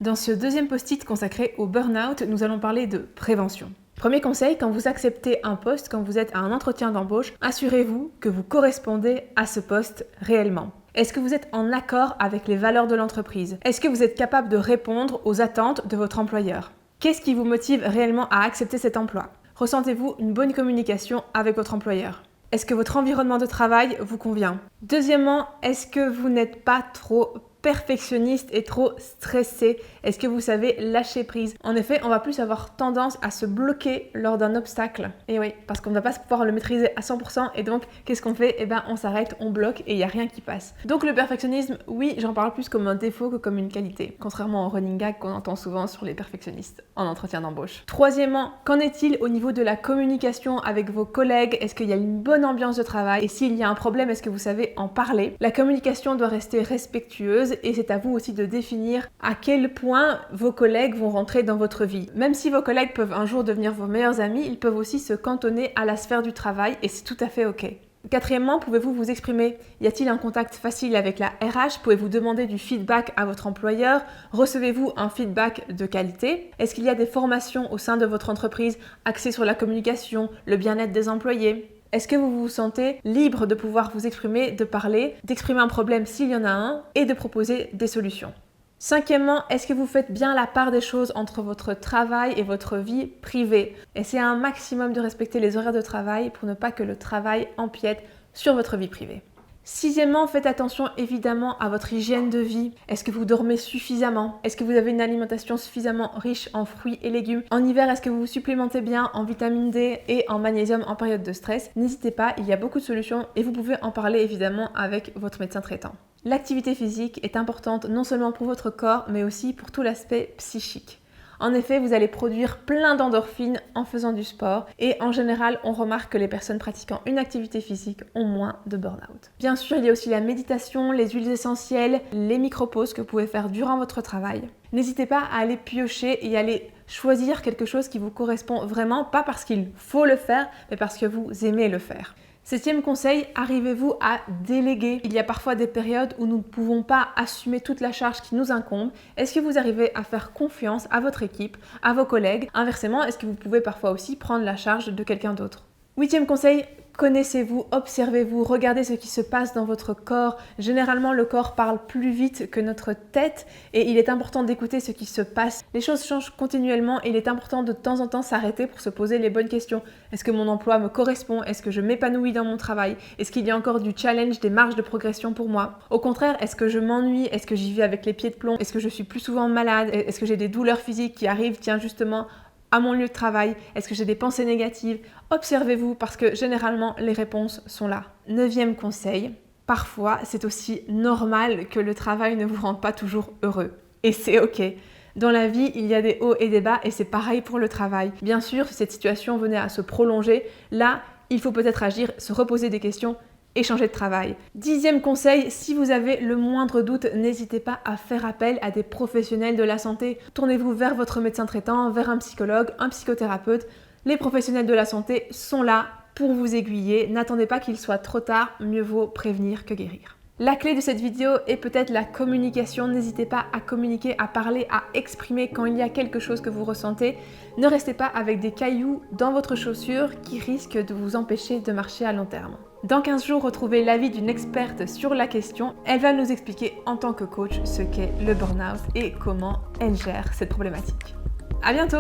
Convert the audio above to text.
Dans ce deuxième post-it consacré au burn-out, nous allons parler de prévention. Premier conseil, quand vous acceptez un poste, quand vous êtes à un entretien d'embauche, assurez-vous que vous correspondez à ce poste réellement. Est-ce que vous êtes en accord avec les valeurs de l'entreprise? Est-ce que vous êtes capable de répondre aux attentes de votre employeur? Qu'est-ce qui vous motive réellement à accepter cet emploi? Ressentez-vous une bonne communication avec votre employeur? Est-ce que votre environnement de travail vous convient? Deuxièmement, est-ce que vous n'êtes pas trop perfectionniste et trop stressé? Est-ce que vous savez lâcher prise? En effet, on va plus avoir tendance à se bloquer lors d'un obstacle. Et oui, parce qu'on ne va pas pouvoir le maîtriser à 100% et donc qu'est-ce qu'on fait? On s'arrête, on bloque et il n'y a rien qui passe. Donc le perfectionnisme, oui, j'en parle plus comme un défaut que comme une qualité, contrairement au running gag qu'on entend souvent sur les perfectionnistes en entretien d'embauche. Troisièmement, qu'en est-il au niveau de la communication avec vos collègues? Est-ce qu'il y a une bonne ambiance de travail? Et s'il y a un problème, est-ce que vous savez en parler? La communication doit rester respectueuse et c'est à vous aussi de définir à quel point vos collègues vont rentrer dans votre vie. Même si vos collègues peuvent un jour devenir vos meilleurs amis, ils peuvent aussi se cantonner à la sphère du travail et c'est tout à fait ok. Quatrièmement, pouvez-vous vous exprimer? Y a-t-il un contact facile avec la RH? Pouvez-vous demander du feedback à votre employeur? Recevez-vous un feedback de qualité? Est-ce qu'il y a des formations au sein de votre entreprise axées sur la communication, le bien-être des employés? Est-ce que vous vous sentez libre de pouvoir vous exprimer, de parler, d'exprimer un problème s'il y en a un et de proposer des solutions? Cinquièmement, est-ce que vous faites bien la part des choses entre votre travail et votre vie privée? Essayez un maximum de respecter les horaires de travail pour ne pas que le travail empiète sur votre vie privée. Sixièmement, faites attention évidemment à votre hygiène de vie. Est-ce que vous dormez suffisamment? Est-ce que vous avez une alimentation suffisamment riche en fruits et légumes? En hiver, est-ce que vous vous supplémentez bien en vitamine D et en magnésium en période de stress? N'hésitez pas, il y a beaucoup de solutions et vous pouvez en parler évidemment avec votre médecin traitant. L'activité physique est importante non seulement pour votre corps, mais aussi pour tout l'aspect psychique. En effet, vous allez produire plein d'endorphines en faisant du sport et en général, on remarque que les personnes pratiquant une activité physique ont moins de burn-out. Bien sûr, il y a aussi la méditation, les huiles essentielles, les micro-pauses que vous pouvez faire durant votre travail. N'hésitez pas à aller piocher et aller choisir quelque chose qui vous correspond vraiment, pas parce qu'il faut le faire, mais parce que vous aimez le faire. Septième conseil, arrivez-vous à déléguer? Il y a parfois des périodes où nous ne pouvons pas assumer toute la charge qui nous incombe. Est-ce que vous arrivez à faire confiance à votre équipe, à vos collègues? Inversement, est-ce que vous pouvez parfois aussi prendre la charge de quelqu'un d'autre? Huitième conseil, connaissez-vous, observez-vous, regardez ce qui se passe dans votre corps. Généralement, le corps parle plus vite que notre tête et il est important d'écouter ce qui se passe. Les choses changent continuellement et il est important de temps en temps s'arrêter pour se poser les bonnes questions. Est-ce que mon emploi me correspond? Est-ce que je m'épanouis dans mon travail? Est-ce qu'il y a encore du challenge, des marges de progression pour moi? Au contraire, est-ce que je m'ennuie? Est-ce que j'y vais avec les pieds de plomb? Est-ce que je suis plus souvent malade? Est-ce que j'ai des douleurs physiques qui arrivent, justement, à mon lieu de travail? Est-ce que j'ai des pensées négatives? Observez-vous parce que généralement les réponses sont là. Neuvième conseil, parfois c'est aussi normal que le travail ne vous rende pas toujours heureux. Et c'est ok. Dans la vie, il y a des hauts et des bas et c'est pareil pour le travail. Bien sûr, si cette situation venait à se prolonger, là, il faut peut-être agir, se reposer des questions et changer de travail. Dixième conseil, si vous avez le moindre doute, n'hésitez pas à faire appel à des professionnels de la santé. Tournez-vous vers votre médecin traitant, vers un psychologue, un psychothérapeute. Les professionnels de la santé sont là pour vous aiguiller. N'attendez pas qu'il soit trop tard, mieux vaut prévenir que guérir. La clé de cette vidéo est peut-être la communication. N'hésitez pas à communiquer, à parler, à exprimer quand il y a quelque chose que vous ressentez. Ne restez pas avec des cailloux dans votre chaussure qui risquent de vous empêcher de marcher à long terme. Dans 15 jours, retrouvez l'avis d'une experte sur la question. Elle va nous expliquer en tant que coach ce qu'est le burn-out et comment elle gère cette problématique. À bientôt!